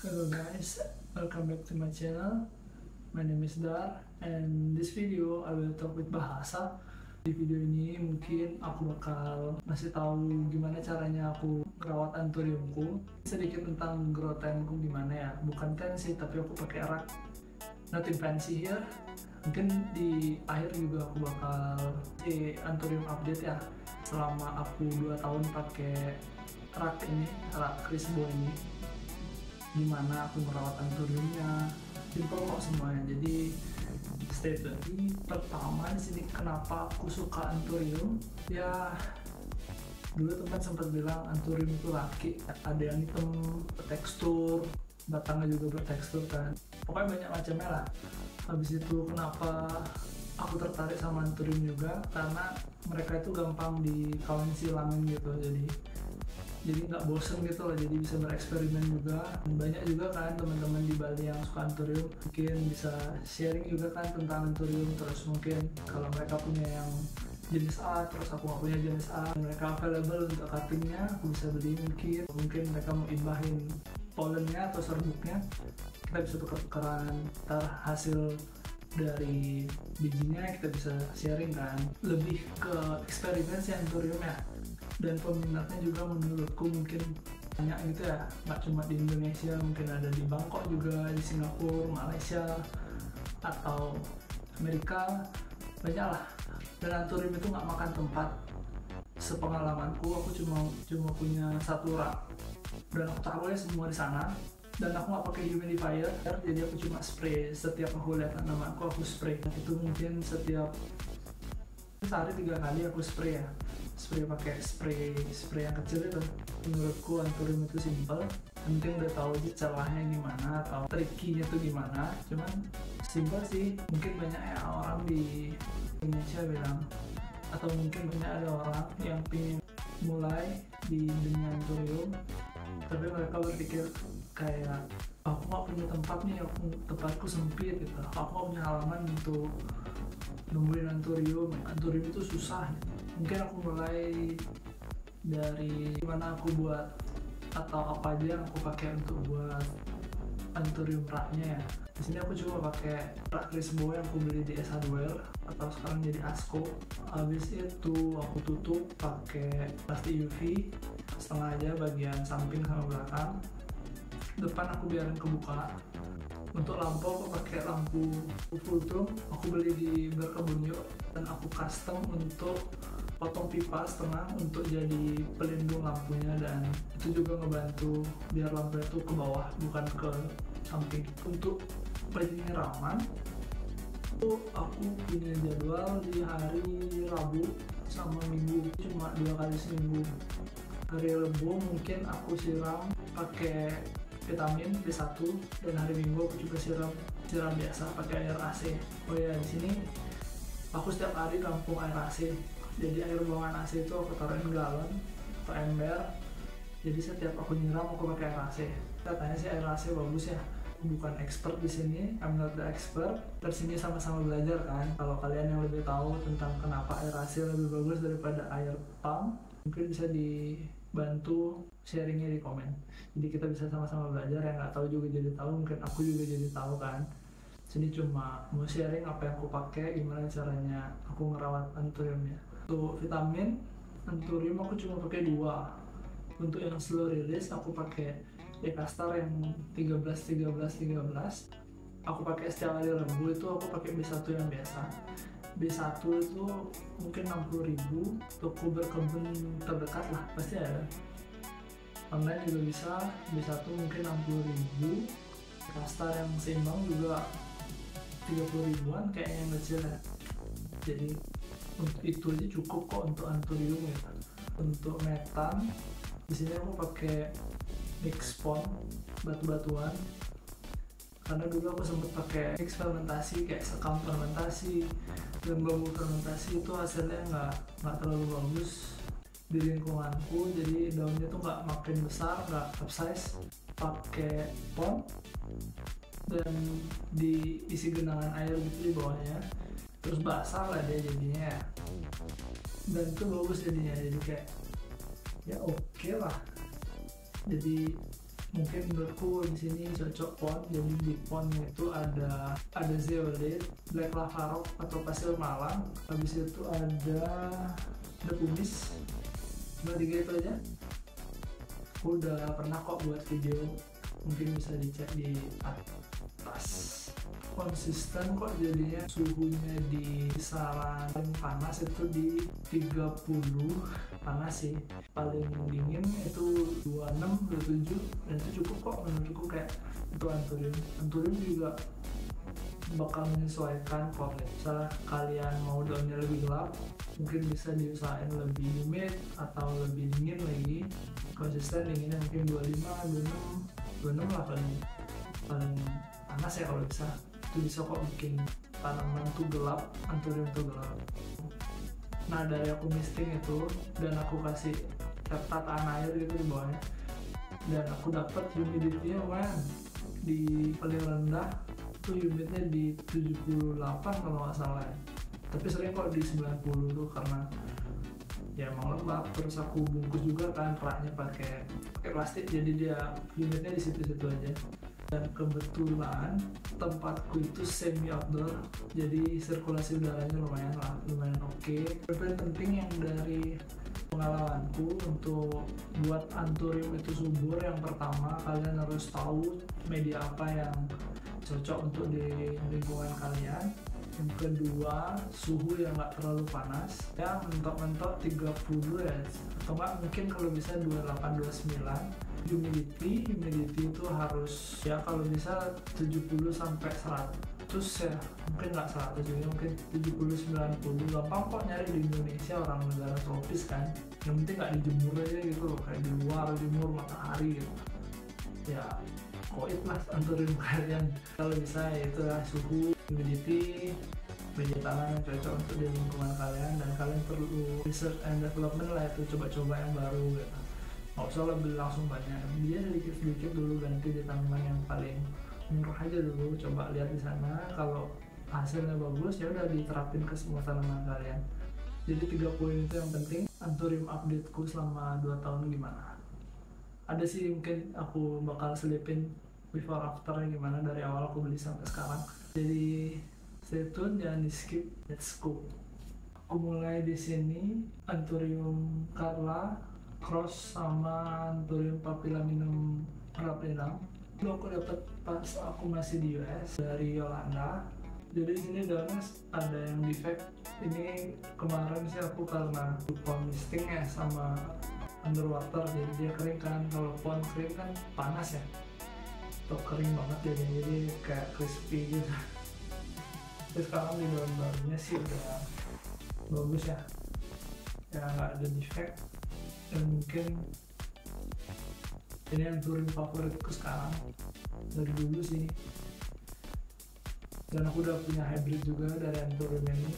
Hello guys, welcome back to my channel. My name is Dar, and this video I will talk with Bahasa. Di video ini mungkin aku bakal ngasih tahu gimana caranya aku merawat anthuriumku. Sedikit tentang grow time-ku gimana ya. Bukan tent sih, tapi aku pakai rak. Nothing fancy here. Mungkin di akhir juga aku bakal anthurium update ya. Selama aku 2 tahun pakai rak ini, rak Crisbo ini, gimana aku merawat anthuriumnya. Simple kok semuanya, jadi stay tune. Jadi pertama di sini kenapa aku suka anthurium ya, dulu teman sempat bilang anthurium itu laki, ada yang hitam bertekstur, batangnya juga bertekstur kan, pokoknya banyak macamnya lah. Habis itu kenapa aku tertarik sama anthurium juga, karena mereka itu gampang dikawin silangin gitu, jadi nggak bosen gitu loh, jadi bisa bereksperimen juga. Banyak juga kan teman-teman di Bali yang suka anthurium, mungkin bisa sharing juga kan tentang anthurium. Terus mungkin kalau mereka punya yang jenis A, terus aku nggak punya jenis A, mereka available untuk cuttingnya, aku bisa beli. Mungkin mereka mau imbahin pollennya atau serbuknya, kita bisa tukar-tukaran. Ntar hasil dari bijinya kita bisa sharing kan. Lebih ke eksperimen sih anthurium ya, dan peminatnya juga menurutku mungkin banyak gitu ya, nggak cuma di Indonesia, mungkin ada di Bangkok juga, di Singapura, Malaysia, atau Amerika, banyak lah. Dan anthurium itu nggak makan tempat. Sepengalamanku, aku cuma punya satu rak dan aku taruhnya semua di sana, dan aku nggak pakai humidifier, jadi aku cuma spray. Setiap aku lihat tanamanku aku spray. Itu mungkin setiap sehari 3 kali aku spray ya, pakai spray yang kecil itu. Menurutku anthurium itu simple, penting udah tahu aja celahnya gimana atau trikinya tuh gimana. Cuman simple sih. Mungkin banyak ya orang di Indonesia bilang, atau mungkin banyak ada orang yang ingin mulai di dunia anthurium, tapi mereka berpikir kayak, aku nggak punya tempat nih, tempatku sempit gitu, aku nggak punya halaman untuk numbuhin anthurium itu susah. Mungkin aku mulai dari gimana aku buat, atau apa aja yang aku pakai untuk buat anthurium raknya ya. Di sini aku coba pakai rak Crisbo yang aku beli di S Hardware atau sekarang jadi Asko. Habis itu aku tutup pakai plastik UV setengah aja, bagian samping sama belakang. Depan aku biarin kebuka. Untuk lampu aku pakai lampu Fultrum, aku beli di Berkebun Yuk, dan aku custom untuk potong pipa setengah untuk jadi pelindung lampunya, dan itu juga ngebantu biar lampunya itu ke bawah bukan ke samping. Untuk penyiraman itu aku punya jadwal di hari Rabu sama Minggu, cuma 2 kali seminggu. Hari Rabu mungkin aku siram pakai vitamin B1, dan hari Minggu aku juga siram biasa pakai air AC. Oh ya, di sini aku setiap hari rampung air AC. Jadi air buangan AC itu aku taruhin galon atau ember. Jadi setiap aku nyiram aku pakai air AC. Katanya sih air AC bagus ya. Bukan expert di sini, I'm not the expert. Tersini sama-sama belajar kan. Kalau kalian yang lebih tahu tentang kenapa air AC lebih bagus daripada air pump, mungkin bisa dibantu sharingnya di komen. Jadi kita bisa sama-sama belajar. Yang nggak tahu juga jadi tahu, mungkin aku juga jadi tahu kan. Sini cuma mau sharing apa yang aku pakai, gimana caranya aku ngerawat anthuriumnya. Untuk vitamin anthurium aku cuma pakai 2. Untuk yang slow release aku pakai Dekastar yang 13. Aku pakai setiap hari Rabu itu aku pakai B1 yang biasa. B1 itu mungkin 60.000, toko Berkebun terdekat lah pasti ada. Online juga bisa, B1 mungkin 60.000. Dekastar yang seimbang juga 30.000-an kayaknya yang kecil ya. Jadi untuk itu aja cukup kok untuk anthurium ya. Untuk metan di sini aku pakai mix pond batu-batuan, karena dulu aku sempat pakai mix fermentasi kayak sekam fermentasi dan bambu fermentasi, itu hasilnya nggak terlalu bagus di lingkunganku. Jadi daunnya tuh nggak makin besar, nggak upsize. Pakai pond dan diisi genangan air gitu di bawahnya, terus basah lah dia jadinya, dan itu bagus jadinya. Jadi kayak ya oke lah. Jadi Mungkin menurutku di sini cocok pon. Jadi di pon itu ada zeolite, black lava rock atau pasir malang. Habis itu ada pumice. Cuma 3 itu aja. Aku udah pernah kok buat video, mungkin bisa dicek di atas. Konsisten kok jadinya, suhunya di kisaran paling panas itu di 30 panas sih, paling dingin itu 26, 27, dan itu cukup kok menurutku. Kayak untuk anturium juga bakal menyesuaikan kok. Misalnya kalian mau daunnya lebih gelap, mungkin bisa diusahain lebih humid atau lebih dingin lagi. Konsisten dinginnya mungkin 25, 26 lah paling panas ya kalau bisa. Itu bisa kok bikin tanaman tuh gelap, anturium tuh gelap. Nah dari aku misting itu, dan aku kasih tatakan air gitu di bawahnya, dan aku dapat humidity-nya lumayan. Di paling rendah tuh humidnya di 78 kalau nggak salah ya. Tapi sering kok di 90 tuh, karena ya emang lembab. Terus aku bungkus juga kan raknya pakai plastik, jadi dia humidnya di situ-situ aja. Dan kebetulan tempatku itu semi outdoor, jadi sirkulasi udaranya lumayan oke. Yang penting yang dari pengalamanku untuk buat anturium itu subur, yang pertama kalian harus tahu media apa yang cocok untuk di lingkungan kalian. Yang kedua, suhu yang nggak terlalu panas, ya mentok-mentok 30 ya, atau nggak mungkin kalau bisa 28-29. Humidity itu harus ya kalau bisa 70 sampai 100 ya, mungkin nggak 100 juga, mungkin 70-90. Gampang kok nyari di Indonesia, orang negara tropis kan, yang penting nggak dijemur aja gitu loh, kayak di luar jemur matahari gitu ya. Koit lah anturium kalian kalau bisa, yaitu lah suhu, humidity, media tanam yang cocok untuk di lingkungan kalian. Dan kalian perlu research and development lah, itu coba-coba yang baru gitu. Nggak usah lah beli langsung banyak, dia sedikit-sedikit dulu, ganti di tanaman yang paling murah aja dulu, coba lihat di sana. Kalau hasilnya bagus ya udah diterapin ke semua tanaman kalian. Jadi 3 poin itu yang penting. Anturium updateku selama 2 tahun gimana, ada sih mungkin aku bakal selipin before after gimana dari awal aku beli sampai sekarang. Jadi stay tune, jangan di skip. Let's go. Aku mulai di sini Anthurium Carla cross sama Anthurium Papilliminum rapidam. Itu aku dapat pas aku masih di US dari Yolanda. Jadi sini daunnya ada yang defect. Ini kemarin sih aku karena lupa misting ya sama underwater, jadi dia kering kan. Kalau pohon kering kan panas ya, atau kering banget jadi kayak crispy gitu. Terus sekarang di daun barunya sih udah bagus ya, nggak ada defect. Dan mungkin ini anturium favoritku sekarang dari dulu sih. Dan aku udah punya hybrid juga dari anturium ini.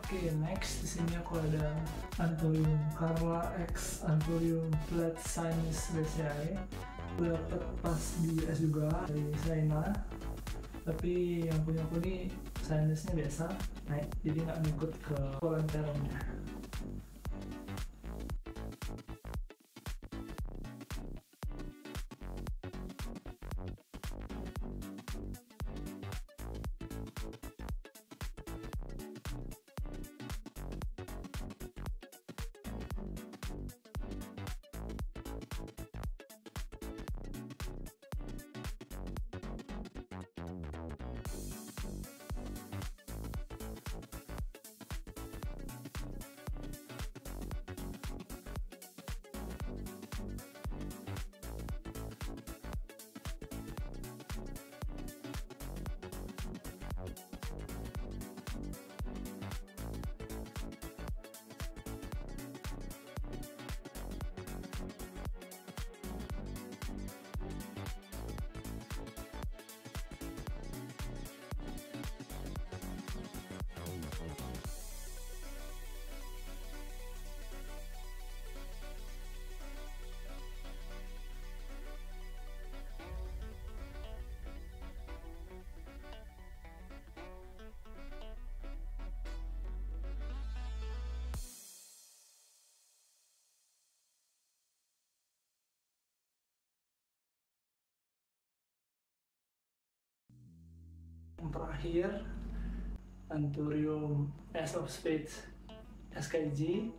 Oke, next di sini aku ada Anthurium Carla X Anthurium Flat Sinus Raceae. Aku dapet pas di US juga dari China, tapi yang punya aku ini sinusnya biasa naik, jadi nggak ngikut ke volunteernya. yang terakhir, Anthurium Ace of Spades SKG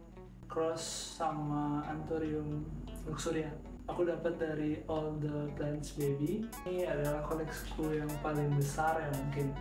cross sama Anthurium luxurian. Aku dapat dari All the Plants Baby. Ini adalah koleksiku yang paling besar ya mungkin.